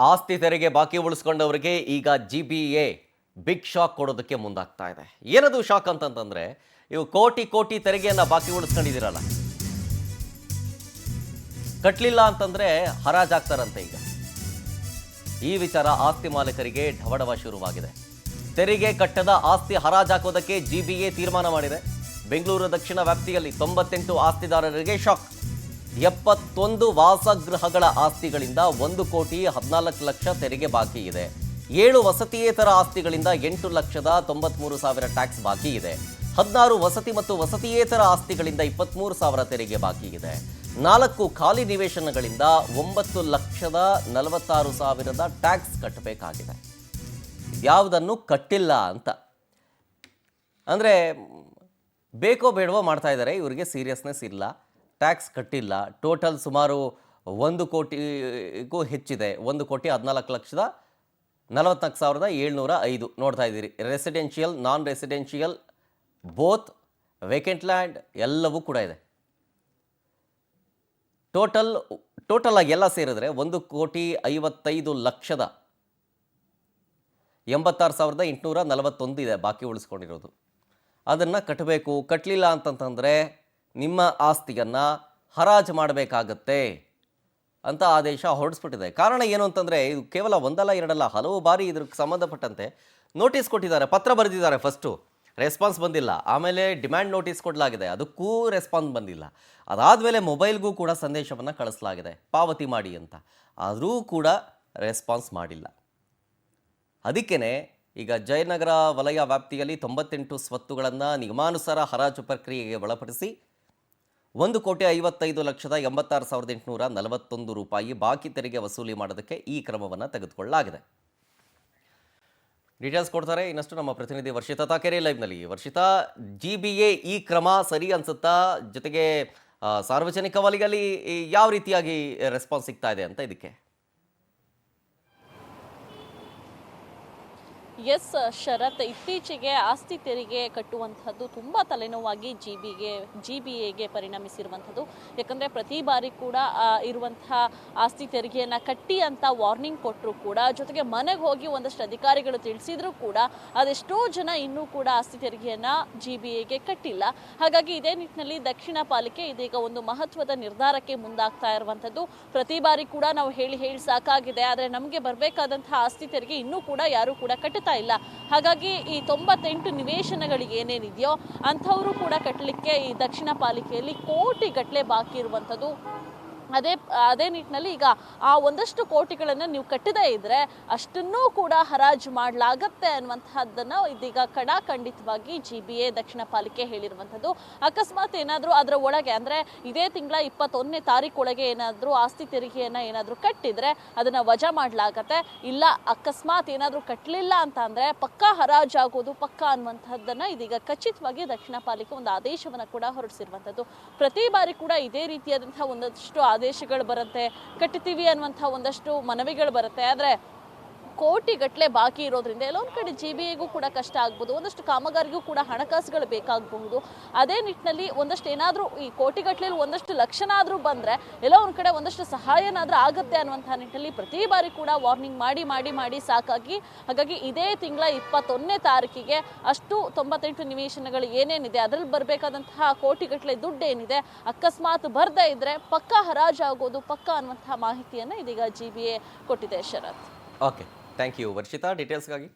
ಆಸ್ತಿ ತೆರಿಗೆ ಬಾಕಿ ಉಳಿಸ್ಕೊಂಡವರಿಗೆ ಈಗ GBA ಬಿಗ್ ಶಾಕ್ ಕೊಡೋದಕ್ಕೆ ಮುಂದಾಗ್ತಾ ಇದೆ. ಏನದು ಶಾಕ್ ಅಂತಂದ್ರೆ ಇವು ಕೋಟಿ ಕೋಟಿ ತೆರಿಗೆಯನ್ನ ಬಾಕಿ ಉಳಿಸ್ಕೊಂಡಿದ್ದೀರಲ್ಲ, ಕಟ್ಟಲಿಲ್ಲ ಅಂತಂದ್ರೆ ಹರಾಜಾಗ್ತಾರಂತೆ. ಈಗ ಈ ವಿಚಾರ ಆಸ್ತಿ ಮಾಲೀಕರಿಗೆ ಢವಢವ ಶುರುವಾಗಿದೆ. ತೆರಿಗೆ ಕಟ್ಟದ ಆಸ್ತಿ ಹರಾಜಾಕೋದಕ್ಕೆ GBA ತೀರ್ಮಾನ ಮಾಡಿದೆ. ಬೆಂಗಳೂರು ದಕ್ಷಿಣ ವ್ಯಾಪ್ತಿಯಲ್ಲಿ 98 ಆಸ್ತಿದಾರರಿಗೆ ಶಾಕ್. 71 ವಾಸಗೃಹಗಳ ಆಸ್ತಿಗಳಿಂದ 1,14,00,000 ತೆರಿಗೆ ಬಾಕಿ ಇದೆ. 7 ವಸತಿಯೇತರ ಆಸ್ತಿಗಳಿಂದ 8,93,000 ಟ್ಯಾಕ್ಸ್ ಬಾಕಿ ಇದೆ. 16 ವಸತಿ ಮತ್ತು ವಸತಿಯೇತರ ಆಸ್ತಿಗಳಿಂದ 23,000 ತೆರಿಗೆ ಬಾಕಿ ಇದೆ. 4 ಖಾಲಿ ನಿವೇಶನಗಳಿಂದ 9,46,000 ಟ್ಯಾಕ್ಸ್ ಕಟ್ಟಬೇಕಾಗಿದೆ. ಯಾವುದನ್ನು ಕಟ್ಟಿಲ್ಲ ಅಂತ ಅಂದರೆ ಬೇಕೋ ಬೇಡವೋ ಮಾಡ್ತಾ ಇದ್ದಾರೆ. ಇವರಿಗೆ ಸೀರಿಯಸ್ನೆಸ್ ಇಲ್ಲ, ಟ್ಯಾಕ್ಸ್ ಕಟ್ಟಿಲ್ಲ. ಟೋಟಲ್ ಸುಮಾರು 1 ಕೋಟಿಗೂ ಹೆಚ್ಚಿದೆ. 1,14,44,705 ನೋಡ್ತಾ ಇದ್ದೀರಿ. ರೆಸಿಡೆನ್ಷಿಯಲ್, ನಾನ್ ರೆಸಿಡೆನ್ಷಿಯಲ್, ಬೋತ್, ವೇಕೆಂಟ್ ಲ್ಯಾಂಡ್ ಎಲ್ಲವೂ ಕೂಡ ಇದೆ. ಟೋಟಲ್ ಆಗಿ ಎಲ್ಲ ಸೇರಿದ್ರೆ 1,85,86,841 ಇದೆ ಬಾಕಿ ಉಳಿಸ್ಕೊಂಡಿರೋದು. ಅದನ್ನು ಕಟ್ಟಬೇಕು. ಕಟ್ಟಲಿಲ್ಲ ಅಂತಂತಂದರೆ ನಿಮ್ಮ ಆಸ್ತಿಯನ್ನು ಹರಾಜು ಮಾಡಬೇಕಾಗತ್ತೆ ಅಂತ ಆದೇಶ ಹೊರಡಿಸ್ಬಿಟ್ಟಿದೆ. ಕಾರಣ ಏನು ಅಂತಂದರೆ ಇದು ಕೇವಲ ಒಂದಲ್ಲ ಎರಡಲ್ಲ, ಹಲವು ಬಾರಿ ಇದಕ್ಕೆ ಸಂಬಂಧಪಟ್ಟಂತೆ ನೋಟಿಸ್ ಕೊಟ್ಟಿದ್ದಾರೆ, ಪತ್ರ ಬರೆದಿದ್ದಾರೆ. ಫಸ್ಟು ರೆಸ್ಪಾನ್ಸ್ ಬಂದಿಲ್ಲ, ಆಮೇಲೆ ಡಿಮ್ಯಾಂಡ್ ನೋಟಿಸ್ ಕೊಡಲಾಗಿದೆ, ಅದಕ್ಕೂ ರೆಸ್ಪಾನ್ಸ್ ಬಂದಿಲ್ಲ. ಅದಾದಮೇಲೆ ಮೊಬೈಲ್ಗೂ ಕೂಡ ಸಂದೇಶವನ್ನು ಕಳಿಸಲಾಗಿದೆ, ಪಾವತಿ ಮಾಡಿ ಅಂತ, ಆದರೂ ಕೂಡ ರೆಸ್ಪಾನ್ಸ್ ಮಾಡಿಲ್ಲ. ಅದಕ್ಕೇ ಈಗ ಜಯನಗರ ವಲಯ ವ್ಯಾಪ್ತಿಯಲ್ಲಿ 98 ಸ್ವತ್ತುಗಳನ್ನು ನಿಯಮಾನುಸಾರ ಹರಾಜು ಪ್ರಕ್ರಿಯೆಗೆ ಒಳಪಡಿಸಿ 1,55,86,841 ರೂಪಾಯಿ ಬಾಕಿ ತೆರಿಗೆ ವಸೂಲಿ ಮಾಡೋದಕ್ಕೆ ಈ ಕ್ರಮವನ್ನು ತೆಗೆದುಕೊಳ್ಳಲಾಗಿದೆ. ಡೀಟೇಲ್ಸ್ ಕೊಡ್ತಾರೆ ಇನ್ನಷ್ಟು ನಮ್ಮ ಪ್ರತಿನಿಧಿ ವರ್ಷಿತಾ ತಾಕೆರೆ ಲೈವ್ನಲ್ಲಿ. ವರ್ಷಿತಾ, GBA ಈ ಕ್ರಮ ಸರಿ ಅನ್ಸುತ್ತಾ? ಜೊತೆಗೆ ಸಾರ್ವಜನಿಕ ವಲಯದಲ್ಲಿ ಯಾವ ರೀತಿಯಾಗಿ ರೆಸ್ಪಾನ್ಸ್ ಸಿಗ್ತಾ ಇದೆ ಅಂತ ಇದಕ್ಕೆ? ಎಸ್ ಶರತ್, ಇತ್ತೀಚೆಗೆ ಆಸ್ತಿ ತೆರಿಗೆ ಕಟ್ಟುವಂಥದ್ದು ತುಂಬ ತಲೆನೋವಾಗಿ GBAಗೆ ಪರಿಣಮಿಸಿರುವಂಥದ್ದು. ಯಾಕಂದರೆ ಪ್ರತಿ ಬಾರಿ ಕೂಡ ಇರುವಂತಹ ಆಸ್ತಿ ತೆರಿಗೆಯನ್ನು ಕಟ್ಟಿ ಅಂತ ವಾರ್ನಿಂಗ್ ಕೊಟ್ಟರು ಕೂಡ, ಜೊತೆಗೆ ಮನೆಗೆ ಹೋಗಿ ಒಂದಷ್ಟು ಅಧಿಕಾರಿಗಳು ತಿಳಿಸಿದ್ರು ಕೂಡ ಅದೆಷ್ಟೋ ಜನ ಇನ್ನೂ ಕೂಡ ಆಸ್ತಿ ತೆರಿಗೆಯನ್ನು GBAಗೆ ಕಟ್ಟಿಲ್ಲ. ಹಾಗಾಗಿ ಇದೇ ನಿಟ್ಟಿನಲ್ಲಿ ದಕ್ಷಿಣ ಪಾಲಿಕೆ ಇದೀಗ ಒಂದು ಮಹತ್ವದ ನಿರ್ಧಾರಕ್ಕೆ ಮುಂದಾಗ್ತಾ ಇರುವಂಥದ್ದು. ಪ್ರತಿ ಬಾರಿ ಕೂಡ ನಾವು ಹೇಳಿ ಸಾಕಾಗಿದೆ, ಆದರೆ ನಮಗೆ ಬರಬೇಕಾದಂತಹ ಆಸ್ತಿ ತೆರಿಗೆ ಇನ್ನೂ ಕೂಡ ಯಾರೂ ಕೂಡ ಕಟ್ಟುತ್ತಾ ಇಲ್ಲ. ಹಾಗಾಗಿ ಈ 98 ನಿವೇಶನಗಳಿಗೆ ಏನೇನಿದೆಯೋ ಅಂಥವರು ಕೂಡ ಕಟ್ಟಲಿಕ್ಕೆ ಈ ದಕ್ಷಿಣ ಪಾಲಿಕೆಯಲ್ಲಿ ಕೋಟಿಗಟ್ಟಲೆ ಬಾಕಿ ಇರುವಂಥದ್ದು. ಅದೇ ನಿಟ್ಟಿನಲ್ಲಿ ಈಗ ಆ ಒಂದಷ್ಟು ಕೋಟಿಗಳನ್ನು ನೀವು ಕಟ್ಟದೇ ಇದ್ರೆ ಅಷ್ಟನ್ನೂ ಕೂಡ ಹರಾಜು ಮಾಡಲಾಗತ್ತೆ ಅನ್ನುವಂತಹದ್ದನ್ನು ಇದೀಗ ಖಡಾಖಂಡಿತವಾಗಿ GBA ದಕ್ಷಿಣ ಪಾಲಿಕೆ ಹೇಳಿರುವಂಥದ್ದು. ಅಕಸ್ಮಾತ್ ಏನಾದರೂ ಅದರ ಒಳಗೆ ಅಂದರೆ ಇದೇ ತಿಂಗಳ 21ನೇ ತಾರೀಕೊಳಗೆ ಏನಾದರೂ ಆಸ್ತಿ ತೆರಿಗೆಯನ್ನು ಏನಾದರೂ ಕಟ್ಟಿದ್ರೆ ಅದನ್ನು ವಜಾ ಮಾಡಲಾಗತ್ತೆ. ಇಲ್ಲ ಅಕಸ್ಮಾತ್ ಏನಾದರೂ ಕಟ್ಟಲಿಲ್ಲ ಅಂತ ಅಂದರೆ ಪಕ್ಕಾ ಹರಾಜಾಗೋದು ಪಕ್ಕಾ ಅನ್ನುವಂಥದ್ದನ್ನು ಇದೀಗ ಖಚಿತವಾಗಿ ದಕ್ಷಿಣ ಪಾಲಿಕೆ ಒಂದು ಆದೇಶವನ್ನು ಕೂಡ ಹೊರಡಿಸಿರುವಂಥದ್ದು. ಪ್ರತಿ ಬಾರಿ ಕೂಡ ಇದೇ ರೀತಿಯಾದಂತಹ ಒಂದಷ್ಟು ಆದೇಶಗಳು ಬರುತ್ತೆ, ಕಟ್ತೀವಿ ಅನ್ನುವಂಥ ಒಂದಷ್ಟು ಮನವಿಗಳು ಬರುತ್ತೆ. ಆದರೆ ಕೋಟಿಗಟ್ಟಲೆ ಬಾಕಿ ಇರೋದ್ರಿಂದ ಎಲ್ಲೋ ಒಂದು ಕಡೆ GBAಗೂ ಕೂಡ ಕಷ್ಟ ಆಗ್ಬೋದು, ಒಂದಷ್ಟು ಕಾಮಗಾರಿಗೂ ಕೂಡ ಹಣಕಾಸುಗಳು ಬೇಕಾಗಬಹುದು. ಅದೇ ನಿಟ್ಟಿನಲ್ಲಿ ಒಂದಷ್ಟು ಏನಾದರೂ ಈ ಕೋಟಿಗಟ್ಟಲೆಯಲ್ಲಿ ಒಂದಷ್ಟು ಲಕ್ಷನಾದರೂ ಬಂದರೆ ಎಲ್ಲೋ ಒಂದು ಕಡೆ ಒಂದಷ್ಟು ಸಹಾಯನಾದರೂ ಆಗುತ್ತೆ ಅನ್ನುವಂಥ ನಿಟ್ಟಿನಲ್ಲಿ ಪ್ರತಿ ಬಾರಿ ಕೂಡ ವಾರ್ನಿಂಗ್ ಮಾಡಿ ಸಾಕಾಗಿ, ಹಾಗಾಗಿ ಇದೇ ತಿಂಗಳ 21ನೇ ತಾರೀಕಿಗೆ ಅಷ್ಟು 98 ನಿವೇಶನಗಳು ಏನೇನಿದೆ ಅದರಲ್ಲಿ ಬರಬೇಕಾದಂತಹ ಕೋಟಿಗಟ್ಟಲೆ ದುಡ್ಡು ಏನಿದೆ ಅಕಸ್ಮಾತ್ ಬರದೇ ಇದ್ದರೆ ಪಕ್ಕಾ ಹರಾಜಾಗೋದು ಪಕ್ಕಾ ಅನ್ನುವಂತಹ ಮಾಹಿತಿಯನ್ನು ಇದೀಗ GBA ಕೊಟ್ಟಿದೆ. ಶರತ್, ಓಕೆ, ಥ್ಯಾಂಕ್ ಯು ವರ್ಷಿತಾ ಡೀಟೇಲ್ಸ್ಗಾಗಿ.